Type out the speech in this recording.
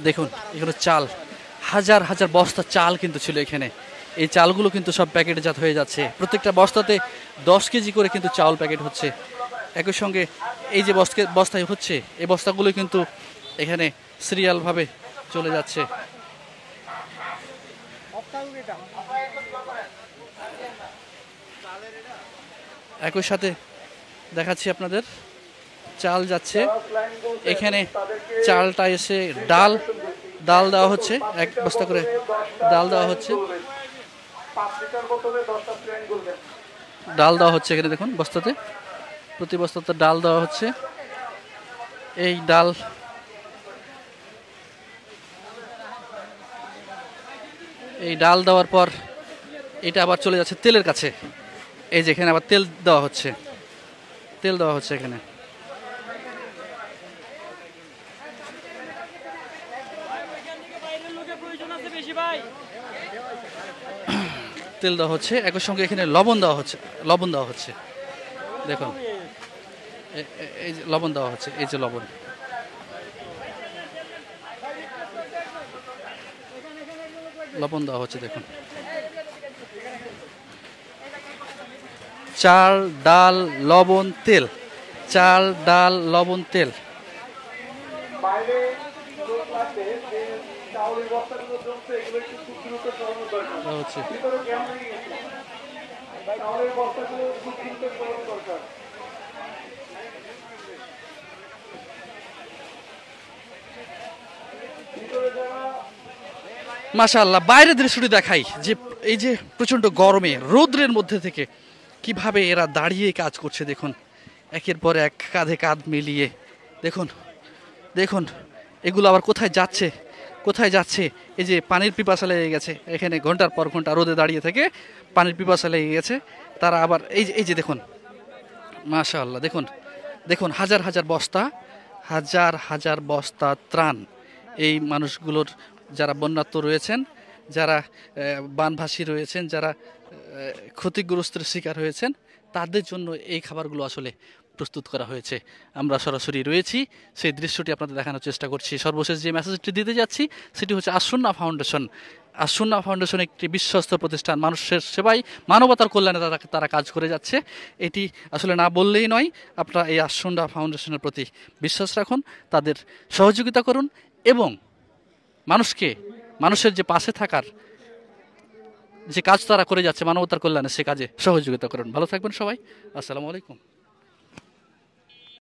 দেখুন এখানে চাল, হাজার হাজার বস্তা চাল কিন্তু ছিল এখানে। এই চালগুলো কিন্তু সব প্যাকেটজাত হয়ে যাচ্ছে, প্রত্যেকটা বস্তাতে 10 কেজি করে কিন্তু চাউল প্যাকেট হচ্ছে। একই সঙ্গে এই যে বস্তায় হচ্ছে, এই বস্তাগুলো কিন্তু এখানে সিরিয়ালভাবে চলে যাচ্ছে। একই সাথে দেখাচ্ছি আপনাদের, চাল যাচ্ছে এখানে, চালটা এসে ডাল ডাল দেওয়া হচ্ছে, 1 বস্তা করে ডাল দেওয়া হচ্ছে। ডাল দেওয়া হচ্ছে এখানে দেখুন, বস্তাতে প্রতি বস্তাতে ডাল দেওয়া হচ্ছে। এই ডাল দেওয়ার পর এটা আবার চলে যাচ্ছে তেলের কাছে। এই যে এখানে আবার তেল দেওয়া হচ্ছে, এখানে তেল দেওয়া হচ্ছে। একই সঙ্গে এখানে লবণ দেওয়া হচ্ছে, দেখুন এই যে লবণ দেওয়া হচ্ছে, এই যে লবণ দেওয়া হচ্ছে দেখুন। চাল ডাল লবণ তেল, চাল ডাল লবণ তেল। হচ্ছে মাশাআল্লাহ, বাইরের দৃশ্যটি দেখাই যে এই যে প্রচন্ড গরমে রৌদ্রের মধ্যে থেকে কিভাবে এরা দাঁড়িয়ে কাজ করছে দেখুন, একের পর এক কাঁধে কাঁধ মিলিয়ে। দেখুন দেখুন এগুলো আবার কোথায় যাচ্ছে। এই যে পানির পিপাসা লেগে গেছে এখানে, ঘন্টার পর ঘন্টা রোদে দাঁড়িয়ে থেকে পানির পিপাসা লেগে গেছে। তারা আবার এই যে দেখুন, মাশাআল্লাহ দেখুন দেখুন, হাজার হাজার বস্তা ত্রাণ এই মানুষগুলোর, যারা বন্যার্ত রয়েছেন, যারা বানভাসী রয়েছেন, যারা ক্ষতিগ্রস্তের শিকার হয়েছেন, তাদের জন্য এই খাবারগুলো আসলে প্রস্তুত করা হয়েছে। আমরা সরাসরি রয়েছি, সেই দৃশ্যটি আপনাদের দেখানোর চেষ্টা করছি। সর্বশেষ যে মেসেজটি দিতে যাচ্ছি সেটি হচ্ছে আসুন্না ফাউন্ডেশন একটি বিশ্বস্ত প্রতিষ্ঠান, মানুষের সেবায় মানবতার কল্যাণে তারা কাজ করে যাচ্ছে। এটি আসলে না বললেই নয়। আপনারা এই আসুন্না ফাউন্ডেশনের প্রতি বিশ্বাস রাখুন, তাদের সহযোগিতা করুন এবং মানুষের যে পাশে থাকার যে কাজ তারা করে যাচ্ছে মানবতার কল্যাণে, সে কাজে সহযোগিতা করুন। ভালো থাকবেন সবাই, আসসালামু আলাইকুম।